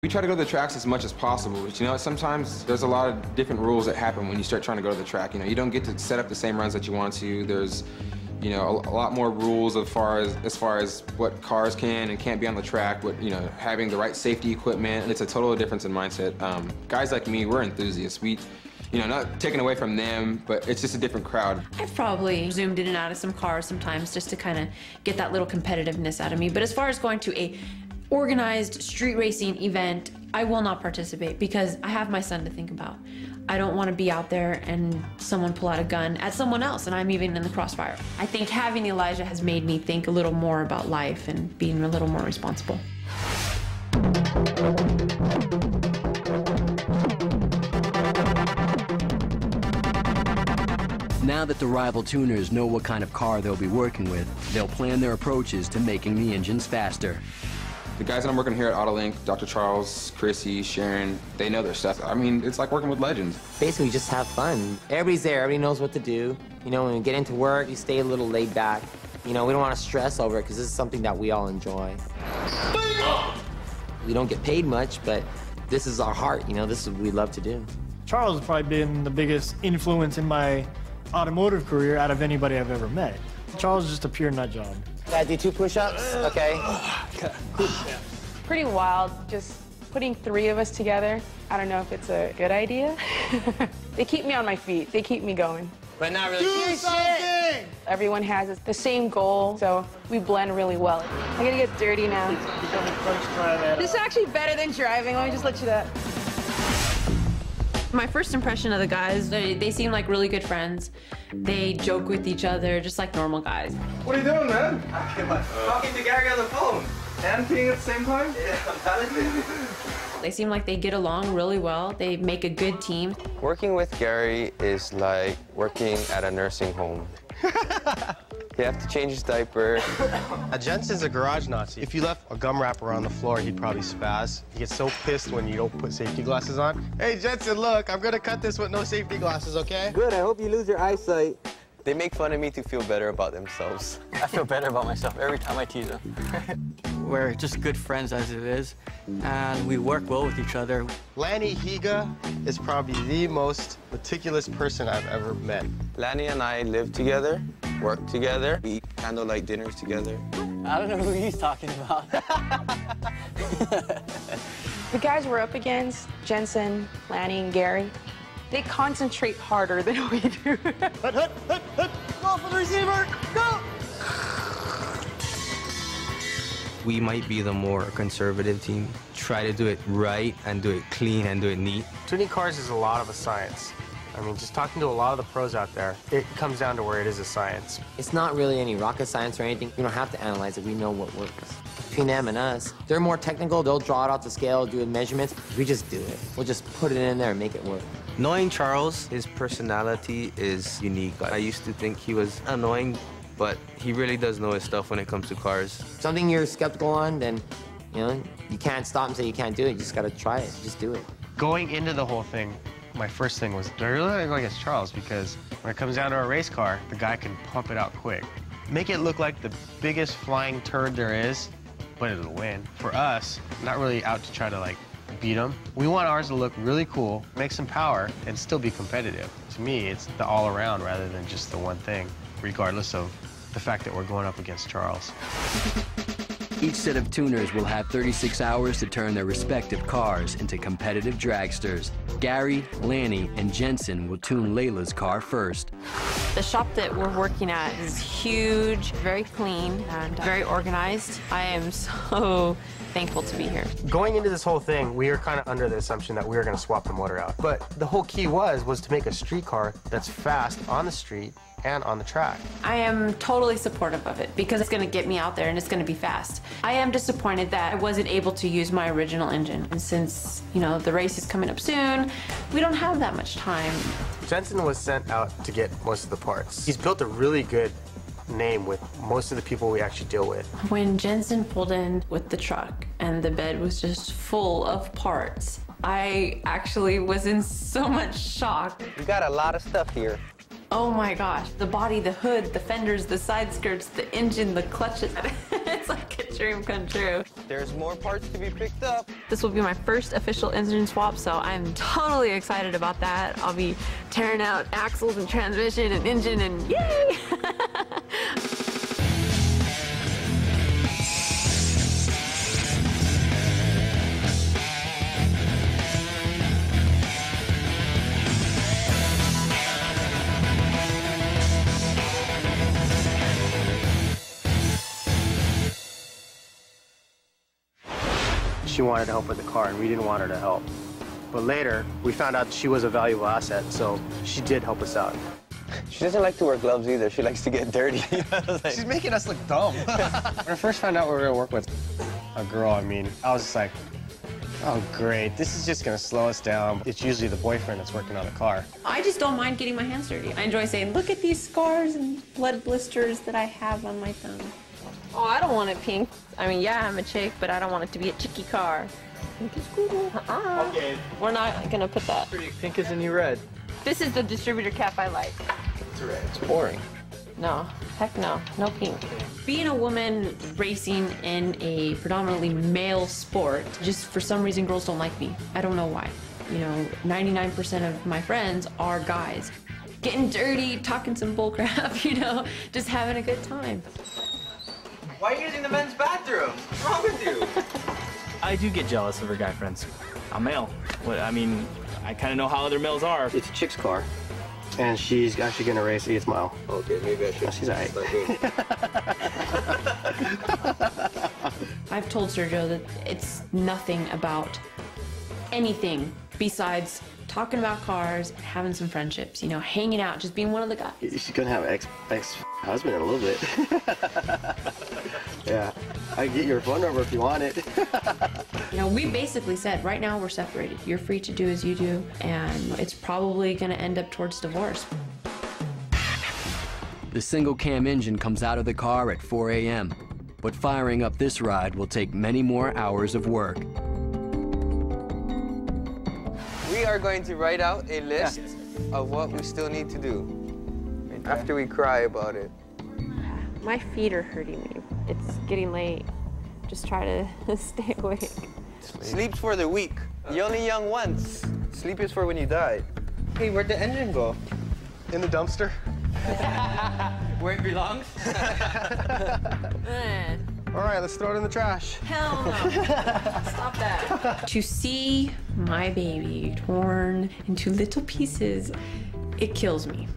We try to go to the tracks as much as possible, but you know, sometimes there's a lot of different rules that happen when you start trying to go to the track. You know, you don't get to set up the same runs that you want to. There's, you know, a lot more rules as far as what cars can and can't be on the track, what, you know, having the right safety equipment, and it's a total difference in mindset. Guys like me, we're enthusiasts. We, you know, not taken away from them, but it's just a different crowd. I've probably zoomed in and out of some cars sometimes just to kind of get that little competitiveness out of me. But as far as going to a organized street racing event, I will not participate because I have my son to think about. I don't want to be out there and someone pull out a gun at someone else and I'm even in the crossfire. I think having Elijah has made me think a little more about life and being a little more responsible. Now that the rival tuners know what kind of car they'll be working with, they'll plan their approaches to making the engines faster. The guys that I'm working here at Autolink, Dr. Charles, Chrissy, Sharon, they know their stuff. I mean, it's like working with legends. Basically, just have fun. Everybody's there, everybody knows what to do. You know, when we get into work, you stay a little laid back. You know, we don't want to stress over it because this is something that we all enjoy. We don't get paid much, but this is our heart, you know, this is what we love to do. Charles has probably been the biggest influence in my automotive career out of anybody I've ever met. Charles is just a pure nut job. Gotta do 2 push-ups, okay? Pretty wild, just putting 3 of us together. I don't know if it's a good idea. They keep me on my feet, they keep me going. But not really. Do something! Everyone has the same goal, so we blend really well. I gotta get dirty now. This is actually better than driving, let me just let you know. My first impression of the guys, they seem like really good friends. They joke with each other just like normal guys. What are you doing, man? Talking to Gary on the phone. And peeing at the same time? Yeah, I'm talented. They seem like they get along really well. They make a good team. Working with Gary is like working at a nursing home. You have to change his diaper. Jensen's a garage Nazi. If you left a gum wrapper on the floor, he'd probably spaz. He gets so pissed when you don't put safety glasses on. Hey, Jensen, look, I'm gonna cut this with no safety glasses, okay? Good, I hope you lose your eyesight. They make fun of me to feel better about themselves. I feel better about myself every time I tease them. We're just good friends as it is, and we work well with each other. Lanny Higa is probably the most meticulous person I've ever met. Lanny and I live together, work together, we eat candlelight dinners together. I don't know who he's talking about. The guys we're up against, Jensen, Lanny, and Gary, they concentrate harder than we do. Go for the receiver, go! We might be the more conservative team. Try to do it right and do it clean and do it neat. Tuning cars is a lot of a science. I mean, just talking to a lot of the pros out there, it comes down to where it is a science. It's not really any rocket science or anything. We don't have to analyze it. We know what works. Between them and us, they're more technical. They'll draw it out to scale, do measurements. We just do it. We'll just put it in there and make it work. Knowing Charles, his personality is unique. I used to think he was annoying, but he really does know his stuff when it comes to cars. Something you're skeptical on, then, you know, you can't stop and say you can't do it. You just gotta try it. Just do it. Going into the whole thing, my first thing was, do I really go against Charles? Because when it comes down to a race car, the guy can pump it out quick. Make it look like the biggest flying turd there is, but it'll win. For us, not really out to try to, like, beat them. We want ours to look really cool, make some power, and still be competitive. To me, it's the all-around rather than just the one thing, regardless of the fact that we're going up against Charles. Each set of tuners will have 36 hours to turn their respective cars into competitive dragsters. Gary, Lanny, and Jensen will tune Layla's car first. The shop that we're working at is huge, very clean, and very organized. I am so thankful to be here. Going into this whole thing, we were kind of under the assumption that we were going to swap the motor out. But the whole key was to make a street car that's fast on the street and on the track. I am totally supportive of it because it's going to get me out there and it's going to be fast. I am disappointed that I wasn't able to use my original engine. And since, you know, the race is coming up soon, we don't have that much time. Jensen was sent out to get most of the parts. He's built a really good name with most of the people we actually deal with. When Jensen pulled in with the truck and the bed was just full of parts, I actually was in so much shock. We got a lot of stuff here. Oh my gosh, the body, the hood, the fenders, the side skirts, the engine, the clutches. It's like Dream come true. There's more parts to be picked up. This will be my first official engine swap, so I'm totally excited about that. I'll be tearing out axles and transmission and engine and yay! She wanted to help with the car, and we didn't want her to help. But later, we found out she was a valuable asset, so she did help us out. She doesn't like to wear gloves either. She likes to get dirty. Like... She's making us look dumb. When I first found out we were gonna work with a girl, I was just like, oh great, this is just gonna slow us down. It's usually the boyfriend that's working on the car. I just don't mind getting my hands dirty. I enjoy saying, look at these scars and blood blisters that I have on my thumb. Oh, I don't want it pink. I mean, yeah, I'm a chick, but I don't want it to be a chicky car. Pink is cool. Okay. We're not gonna put that. Pink is the new red. This is the distributor cap I like. It's red. It's boring. No, heck no, no pink. Being a woman racing in a predominantly male sport, just for some reason girls don't like me. I don't know why. You know, 99% of my friends are guys. Getting dirty, talking some bullcrap, you know, just having a good time. Why are you using the men's bathroom? What's wrong with you? I do get jealous of her guy friends. I'm male. I mean, I kind of know how other males are. It's a chick's car, and she's actually gonna race 8th mile. Okay, maybe I should. Oh, she's all right. I've told Sergio that it's nothing about anything besides talking about cars, having some friendships, you know, hanging out, just being one of the guys. She's gonna have ex-husband in a little bit. Yeah, I can get your phone number if you want it. You know, we basically said, right now we're separated. You're free to do as you do, and it's probably gonna end up towards divorce. The single cam engine comes out of the car at 4 a.m., but firing up this ride will take many more hours of work. We are going to write out a list of what we still need to do after we cry about it. My feet are hurting me. It's getting late. Just try to stay awake. Sleep's for the weak. You're only young once. Sleep is for when you die. Hey, where'd the engine go? In the dumpster. Where it belongs? All right, let's throw it in the trash. Hell no. Stop that. To see my baby torn into little pieces, it kills me.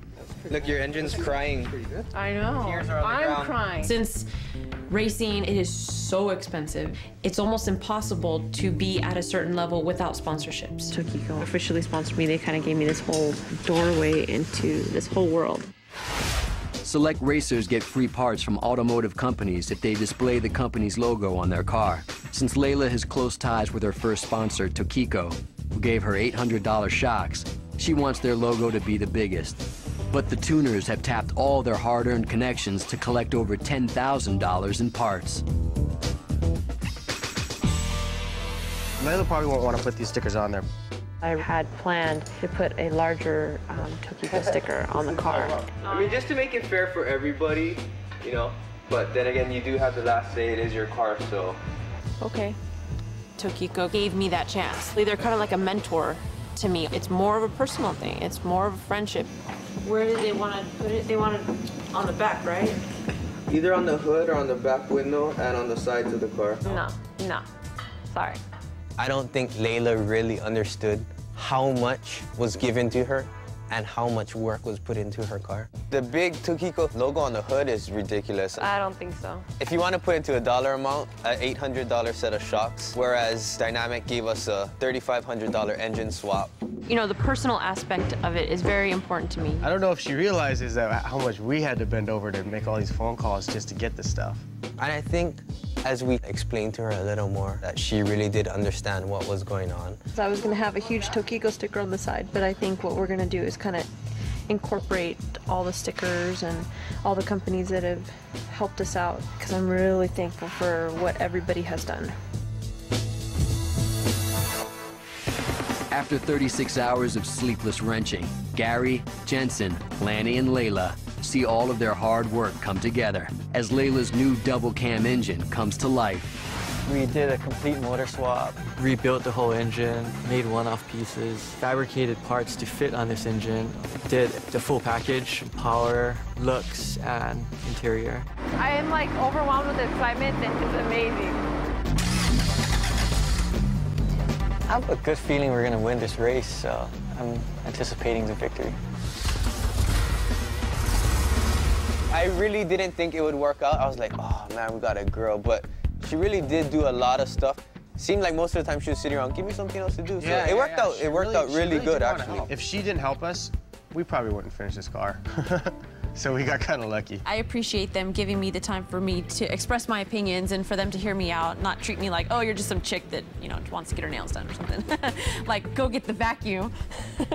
Look, your engine's crying. I know. Tears are on the I'm ground. crying. Since racing, it is so expensive, it's almost impossible to be at a certain level without sponsorships. Tokiko officially sponsored me. They kind of gave me this whole doorway into this whole world. Select racers get free parts from automotive companies if they display the company's logo on their car. Since Layla has close ties with her first sponsor, Tokiko, who gave her $800 shocks, she wants their logo to be the biggest. But the tuners have tapped all their hard-earned connections to collect over $10,000 in parts. Layla probably won't want to put these stickers on there. I had planned to put a larger Tokiko sticker on the car. I mean, just to make it fair for everybody, you know, but then again, you do have the last say, it is your car, so. Okay. Tokiko gave me that chance. They're kind of like a mentor to me. It's more of a personal thing. It's more of a friendship. Where did they want to put it? They want it on the back, right? Either on the hood or on the back window and on the sides of the car. No. Sorry. I don't think Layla really understood how much was given to her and how much work was put into her car. The big Tokiko logo on the hood is ridiculous. I don't think so. If you want to put it to a dollar amount, an $800 set of shocks, whereas Dynamic gave us a $3,500 engine swap. You know, the personal aspect of it is very important to me. I don't know if she realizes that how much we had to bend over to make all these phone calls just to get this stuff. And I think as we explained to her a little more, that she really did understand what was going on. So I was going to have a huge Tokiko sticker on the side, but I think what we're going to do is kind of incorporate all the stickers and all the companies that have helped us out, because I'm really thankful for what everybody has done. After 36 hours of sleepless wrenching, Gary, Jensen, Lanny, and Layla see all of their hard work come together as Layla's new double-cam engine comes to life. We did a complete motor swap, rebuilt the whole engine, made one-off pieces, fabricated parts to fit on this engine, did the full package, power, looks, and interior. I am like overwhelmed with excitement. This is amazing. I have a good feeling we're gonna win this race, so I'm anticipating the victory. I really didn't think it would work out. I was like, oh man, we got a girl, but she really did do a lot of stuff. Seemed like most of the time she was sitting around, give me something else to do. So it worked out. It worked out really good, actually. If she didn't help us, we probably wouldn't finish this car. So we got kind of lucky. I appreciate them giving me the time for me to express my opinions and for them to hear me out, not treat me like, oh, you're just some chick that, you know, wants to get her nails done or something. Like, go get the vacuum.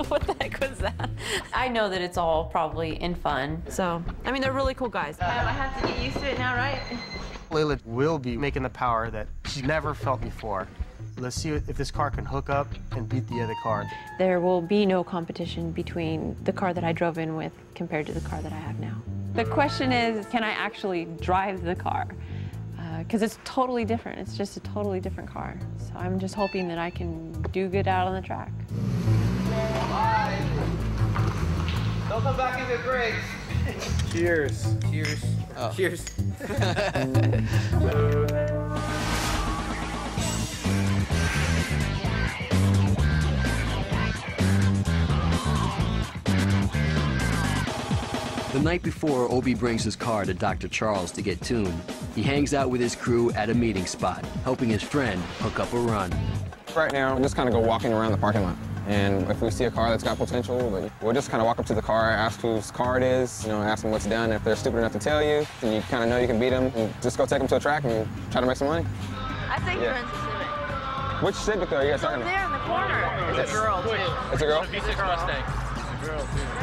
What the heck was that? I know that it's all probably in fun. So, I mean, they're really cool guys. I have to get used to it now, right? Layla will be making the power that she's never felt before. Let's see if this car can hook up and beat the other car. There will be no competition between the car that I drove in with compared to the car that I have now. The question is, can I actually drive the car? Because it's totally different. It's just a totally different car. So I'm just hoping that I can do good out on the track. Bye. Don't come back in the brakes. Cheers. Cheers. Oh. Cheers. The night before Obi brings his car to Dr. Charles to get tuned, he hangs out with his crew at a meeting spot, helping his friend hook up a run. Right now, we're just kind of go walking around the parking lot. And if we see a car that's got potential, we'll just kind of walk up to the car, ask whose car it is, you know, ask them what's done. If they're stupid enough to tell you, and you kind of know you can beat them, and just go take them to a track and try to make some money. I think you're into Civic. Which Civic are you guys talking about? There in the corner. It's a girl, too. It's a girl? V6 Mustang.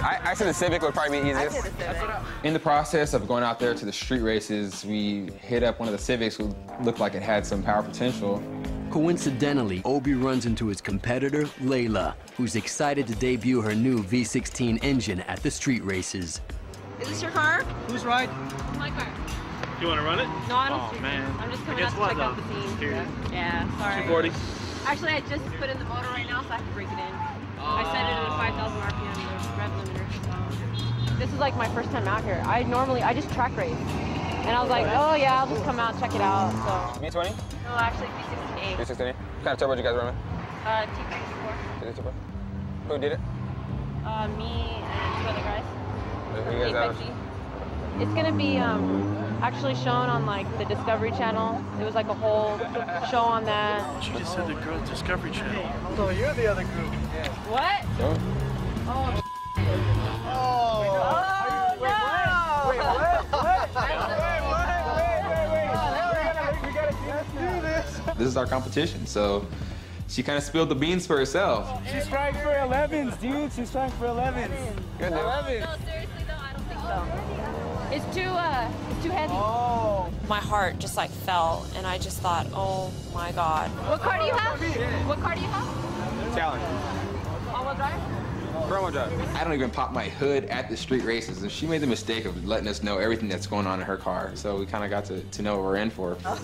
I said the Civic would probably be easiest. I said the Civic. In the process of going out there to the street races, we hit up one of the Civics who looked like it had some power potential. Coincidentally, Obi runs into his competitor, Layla, who's excited to debut her new V16 engine at the street races. Is this your car? Who's right? My car. You want to run it? No, I don't. Oh, man. I'm just coming Guess out to what, check out though? the scene. Here. Yeah, sorry. 240. Actually, I just put in the motor right now, so I have to break it in. I set it at a 5,000 RPM, the rev limiter. So. This is like my first time out here. I just track race. And I was like, oh yeah, I'll just come out and check it out. So. V20? No, actually V68. V16? What kind of turbo did you guys run? T34. T34? Who did it? Me and two other guys. Who you guys have? It's gonna be actually shown on like the Discovery Channel. It was like a whole show on that. She just said the girl Discovery Channel. So you're the other group. What? Oh. Oh. This is our competition, so she kind of spilled the beans for herself. She's trying for 11s, dude. She's trying for 11s. Good No, seriously though, I don't think so. It's too heavy. Oh. My heart just like fell, and I just thought, oh my God. What car do you have? What car do you have? Challenge. All-wheel drive? Front-wheel drive. I don't even pop my hood at the street races, and she made the mistake of letting us know everything that's going on in her car. So we kind of got to know what we're in for. All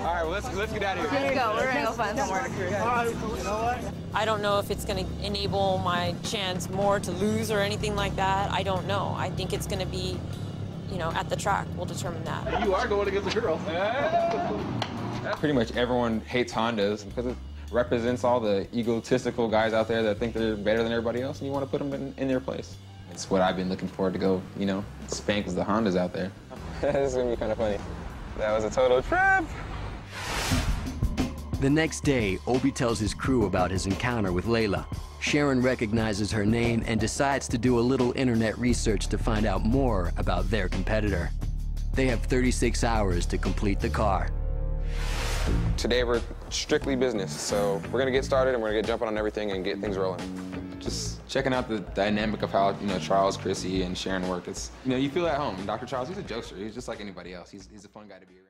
right, well, let's get out of here. Let's go. We're gonna go find some work. You know what? I don't know if it's going to enable my chance more to lose or anything like that. I don't know. I think it's going to be, you know, at the track. We'll determine that. You are going against the girl. Pretty much everyone hates Hondas because it represents all the egotistical guys out there that think they're better than everybody else, and you want to put them in their place. It's what I've been looking forward to go, you know, spank the Hondas out there. This is going to be kind of funny. That was a total trip. The next day, Obi tells his crew about his encounter with Layla. Sharon recognizes her name and decides to do a little internet research to find out more about their competitor. They have 36 hours to complete the car. Today we're strictly business, so we're gonna get started and we're gonna get jumping on everything and get things rolling. Just checking out the dynamic of how, you know, Charles, Chrissy, and Sharon work. It's, you know, you feel at home. Dr. Charles, he's a jokester. He's just like anybody else. He's a fun guy to be around.